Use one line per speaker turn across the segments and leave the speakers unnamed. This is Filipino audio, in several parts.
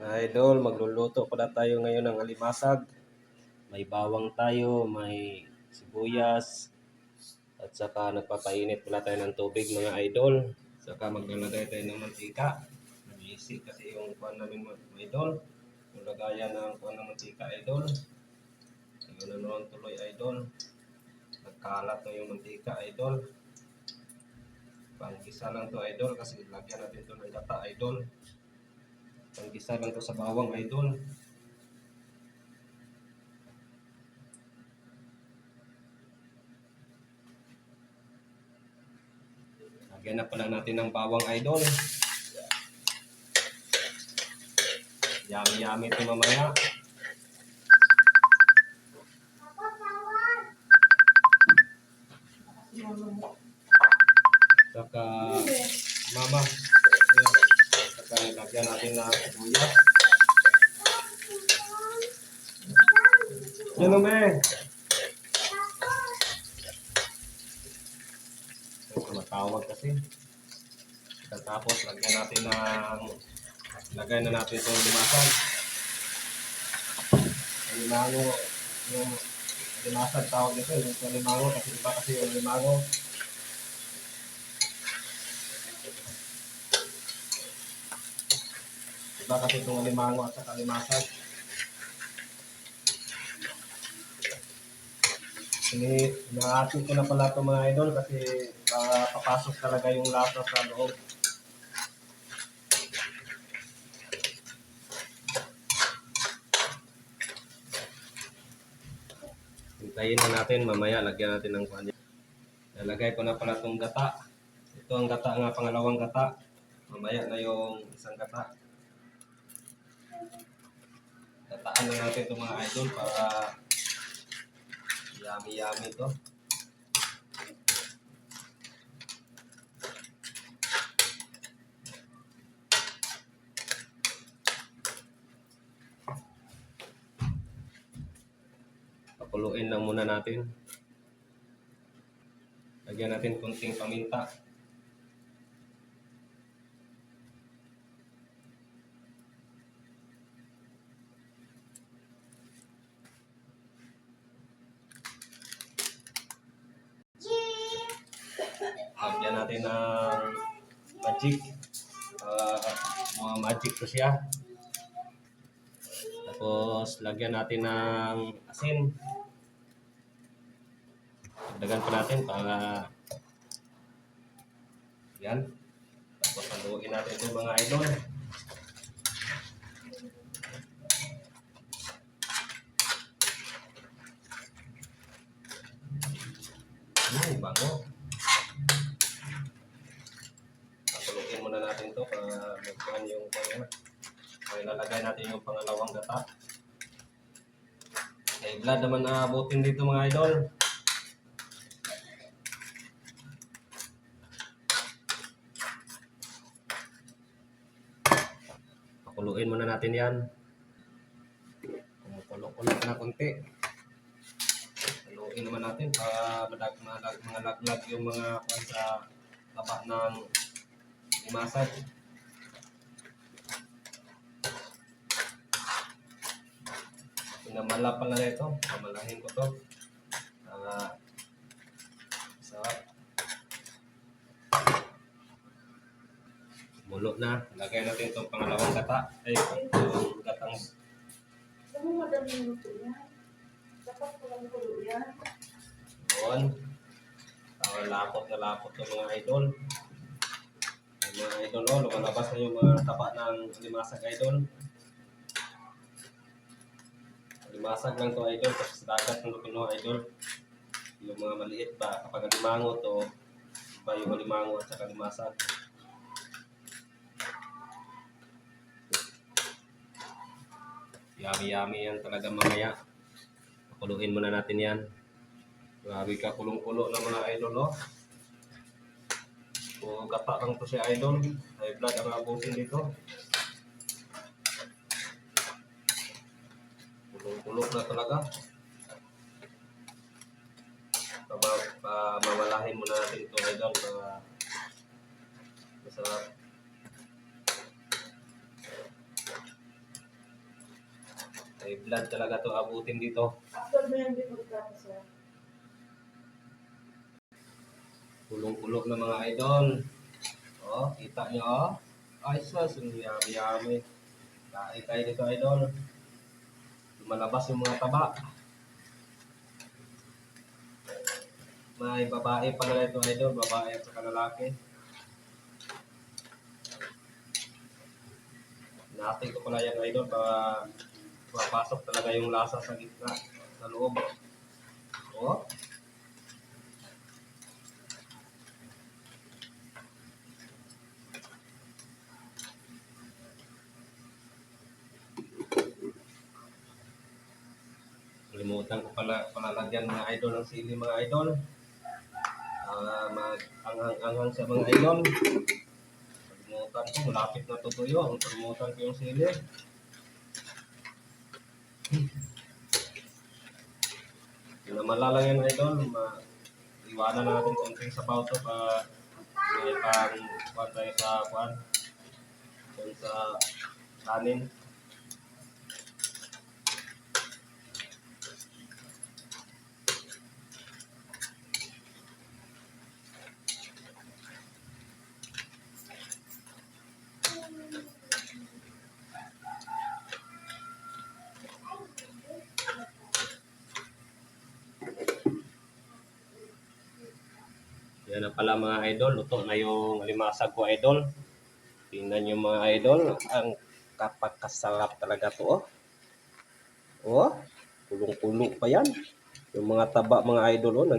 Idol, magluluto pala tayo ngayon ng alimasag. May bawang tayo, may sibuyas, at saka nagpapainit pala tayo ng tubig mga idol. Saka maglalagay tayo ng mantika. Nag-iisip kasi yung kuhan namin mga idol. Yung lagayan ng kuhan ng mantika idol. Ayun na naman tuloy idol. Nagkalat na yung mantika idol. Panggisa lang to idol kasi lagyan natin to ng gata idol. Panggisa lang to sa bawang idol. Lagyan na pala natin ng bawang idol. Yummy ito mamaya. Saka mama. Saka lagyan natin na sibuyas. Yan o me. Matawag kasi. Tapos lagyan natin lagay na natin itong limasag. Limango, yung limasag tawag nito, yung limango, kasi iba kasi yung limango. Iba kasi itong limango at saka limasag. Inaati ko na pala itong mga idol kasi papasok talaga yung lasa sa loob. Hintayin na natin, mamaya lagyan natin ng kanya. Nalagay ko na pala itong gata. Ito ang gata nga, pangalawang gata. Mamaya na yung isang gata. Gataan na natin itong mga idol para yummy ito. Pakuluin lang muna natin. Lagyan natin kunting paminta. Lagyan natin ng magic. Mga magic to siya. Tapos lagyan natin ng asin. Dagdagan pa natin para yan. Tapos haluin natin itong mga idol. Bango. Pakuluin muna natin ito para magkuhan yung kanya. So, ilalagay natin yung pangalawang gata. Okay, blood naman naabutin dito mga idol. Pakuluin muna natin yan. Kumukulo-kulo na konti. Haluin naman natin para mga laglag yung mga sa taba ng limasag. Pinamala pala na ito. Pamalahin ko to. Sarap. Mulo na. Lagay natin itong pangalawang gata. Ay, itong gatang.
Ano madaming luto yan? Dapat kulang kulo yan.
Doon. Lapot na lapot ng mga idol. Yung mga idol, lumalabas na yung mga taba ng limasag idol. Limasag lang to idol kasi sa dagat ng lupino idol. Yung mga maliit pa kapag limango to, iba yung limango at saka limasag. Yummy yan talaga mamaya. Pakuluin muna natin yan. Grabe ka kulong-kulo ng mga idol, no? So, gata lang to si idol. High blood ang abutin dito. Kulong-kulo na talaga. Mamalahin muna natin ito idol para masarap. May blood talaga to abutin dito.
After mo yan, before tapos sir.
Kulong-kulo na mga idol. Oh, kita nyo oh. Ay, sus, ang yami-yami. Kain tayo dito idol. Lumalabas yung mga taba. May babae pala ito idol, babae at saka lalaki. Natin ko pala yan idol para mapasok talaga yung lasa sa gitna, sa loob. Oh. Kalimutan ko pala palalagyan mga idol ng sili mga idol. Mag-anghang-anghang sa mga idol. Kalimutan ko, malapit na tutuyo. Kalimutan ko yung sili. Yun naman lang yan idol. Iwanan natin konting sabaw to pa may pang tayo sa kuan. Doon sa kanin. Yan na pala mga idol, luto na yung alimasag ko idol. Tingnan nyo mga idol, ang kapagkasarap talaga to. Oh, kulong-kulo pa yan. Yung mga taba mga idol,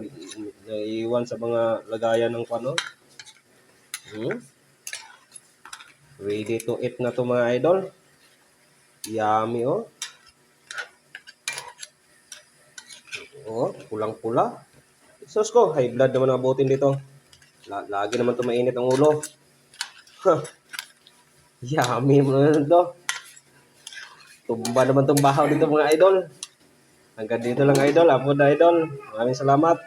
naiiwan sa mga lagayan ng pano. Ready to eat na to mga idol. Yummy oh. Oh, pulang-pula. Sus ko, high blood naman ang abutin dito. Lagi naman to mainit ang ulo. Yummy mo naman to. Tumba naman tong bahaw dito mga idol. Hanggang dito lang idol. Apo na idol. Maraming salamat.